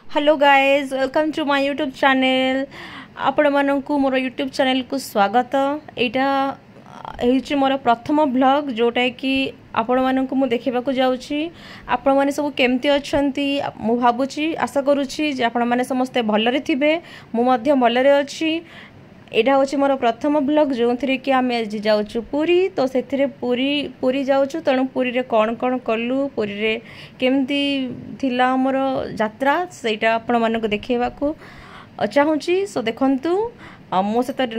Hello guys welcome to my YouTube channel. आपण मानकु मोर YouTube channel को स्वागत। एटा मोर प्रथम ब्लॉग जोटा कि आपण मानकु मु देखिबाकू जाउची। आपण माने सब केमती अछंती मु भाबुची आशा करूची जे आपण माने समस्त भलरे थिबे। मु मध्य भलरे अछि। एटा होची मोर प्रथम ब्लॉग जो थरे कि आमे आज जाउछु पुरी। तो सेथिरे पुरी जाउछु तणु पुरी रे कोन कोन कल्लू पुरी रे केमती थिला हमर यात्रा सेटा आपण मानकु देखेबाकू चाहूची। सो देखंतु मो सहित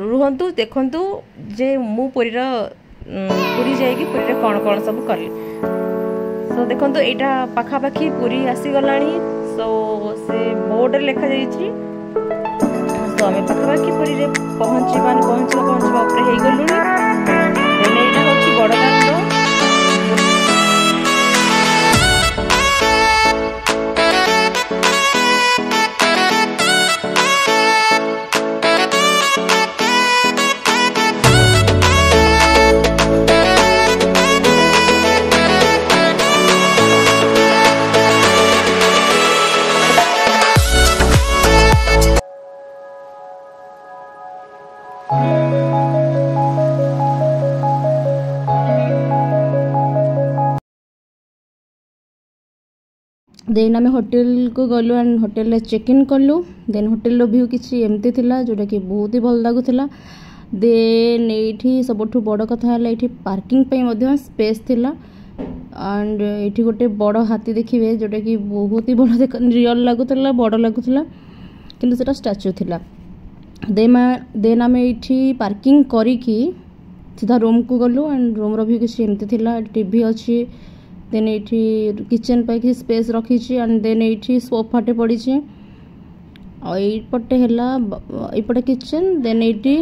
रुहंतु देखंतु जे मु पुरी जाइकी पुरी रे कोन कोन सब करली। सो देखंतु एटा पाखा पाखी पुरी आसी गलानी। सो से बोर्ड लेखा जाइची। तो आम पाखापाखि पुरी रे पहुँचवा उपरे हो गलुनी। देन एटा होची बड़दाण्ड। देन आम होटेल को गलु एंड होटेल रे चेक इन कलु। देन होटेल रो व्यू किछि एमती थिला जोटा कि बहुत ही भल लागुथिला। देन एठी सबठु बड़ कथा हला एठी पार्किंग पे मध्य स्पेस थिला। एंड एठी गोटे बड़ हाथी देखिबे जोटा कि बहुत ही बड़ रियल लागुथिला बड़ लागुथिला किंतु सेटा स्टैच्यू थिला। देन आम एठी पार्किंग करी कि सीधा रूम को गलु एंड रूम रो व्यू किछि एमती थिला। टीवी अछि। देन एठी किचन पे कि स्पेस रखी छी एंड देन एठी सोफाटे पड़ी छी। और एपटे हला एपटे किचन। देन एठी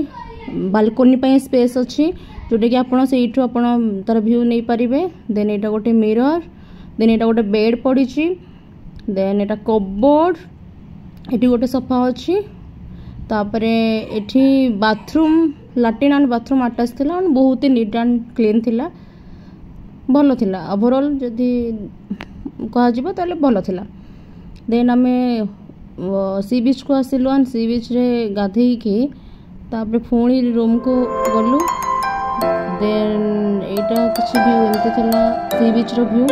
बालकोनी पे स्पेस अछि जोटे कि आपण से एठु आपण तार व्यू नै परिबे। देन एटा गोटे मिरर। देन एटा गोटे बेड पड़ी छी। देन एटा कपबोर्ड। एठी गोटे सोफा अछि। तापरे एठी bathroom latrine and bathroom attach थिला एंड बहुत ही नीट एंड क्लीन थिला। भल थिला ओवरऑल जदि कहा जिवो ताले भल थिला। देन आमे सी बीच को आसिलु एंड सी बीच रे गाधेई की तापरे फोणी रूम को गलु। देन एटा किछि व्यू एमते थिला सी बीच रो व्यू।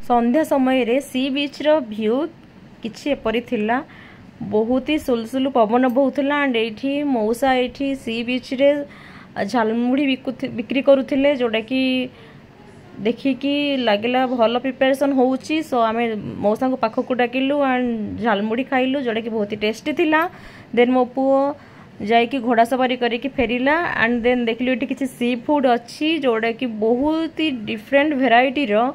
संध्या समय रे सी बीच रो व्यू किछि एपरि थिला। बहुत ही सुलसुलु पवन बहुथिला एंड एठी मौसा एठी सी बीच रे झालमुढ़ी बिक्री करुथिले जोटा कि देखि कि लागला भल प्रिपरेशन होउची। सो आमे मौसा को पाखो को डाकिलु एंड झालमुढ़ी खाइलु जोटा कि बहुत ही टेस्टी थिला। देन मो पुओ जाइकी घोड़ा सवारी करके फेरिला एंड देन देखलु एठी किछि सी फूड अछि जोटा कि बहुत ही डिफरेंट वेराइटी रो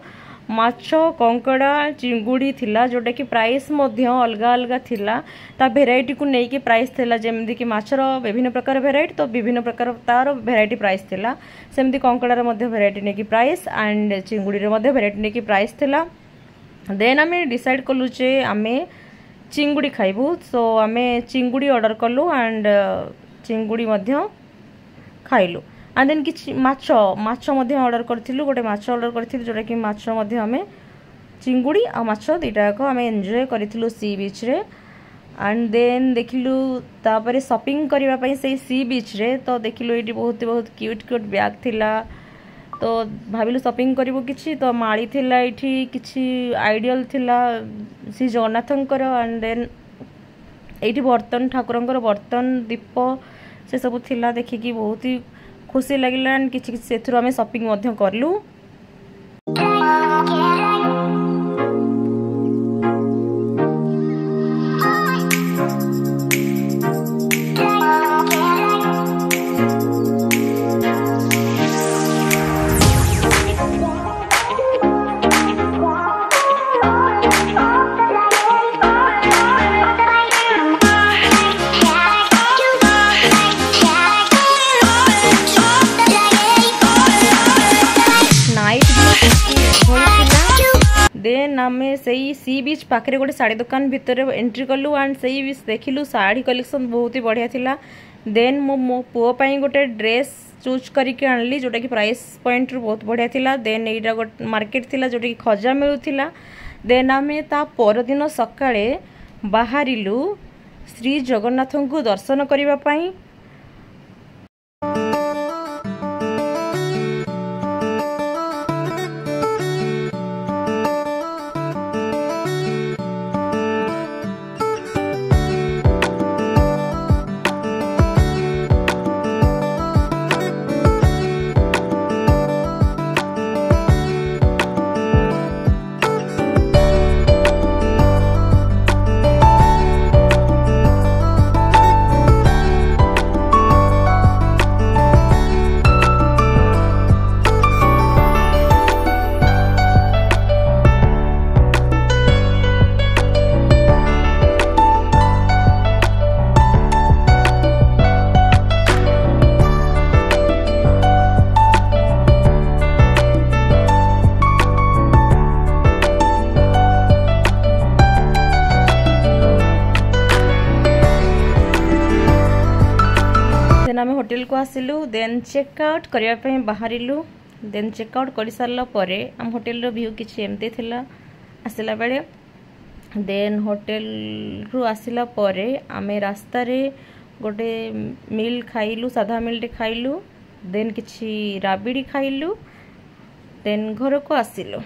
माछ कंकड़ा चिंगुड़ी थिला जोटा कि प्राइस मध्य अलगा अलगा थिला। ता वेराइटी को नेकी प्राइस थिला। जेमदी कि माछर विभिन्न प्रकार वेराइटी तो विभिन्न प्रकार तार वेराइटी प्राइस थिला। सेमदी कंकड़ा रे मध्य वेराइटी नेकी प्राइस एंड चिंगुड़ी रे मध्य वेराइटी नेकी प्राइस थिला। देन आमे डिसाइड कलु जे आमे चिंगुड़ी खाइबु। सो आमे चिंगुड़ी ऑर्डर कलु एंड चिंगुड़ी मध्य खाइलु। एंड देन किछि माछ मध्य ऑर्डर करथिलु। गोटे माछ ऑर्डर करथिलु जोटा कि माछ मध्य हमें चिंगुड़ी आ माछ दुईटा को हमें एंजॉय करथिलु सी बीच रे। एंड देन देखिलु तापरे शॉपिंग करबा पई से सी बीच रे। तो देखिलु एटी बहुत क्यूट बैग थिला। तो भाबिलु शॉपिंग करिवो किछि तो माळी थिला एठी किछि आइडियल थिला श्री जगन्नाथंकर। एंड देन एठी बर्तन ठाकुरंकर बर्तन दीप से सब थिला देखिकी बहुत ही खुशी लगिला। किछि किछि सेथुर आमे शॉपिंग मध्य करलु। से सी बीच पाखे गोटे साड़ी दुकान भितर एंट्री कलु एंड से देखिलु साड़ी कलेक्शन बहुत ही बढ़िया थिला। देन मो पुओ पाई गोटे ड्रेस चूज करके आनली जोटा कि प्राइस पॉइंट रु बहुत बढ़िया थिला। देन एटा गोटे मार्केट थिला जोटा कि खजा मिलुथिला। देन आमे ता परदिन सकाळे बाहरिलु श्री जगन्नाथ को दर्शन करिबा पाई। आम होटेल को आसिलु। देन चेकआउट करने बाहरिलु। देन चेकआउट कर सारा पर आम होटेल व्यू किसी एमती थिला आसला बेले। देन होटेल रु आसला पर आमे रास्ता रे गोटे मिल खाइलु, साधा मिलटे खाइलु। देन किछि राबिड़ी खाइलु। देन घर को आसिलु।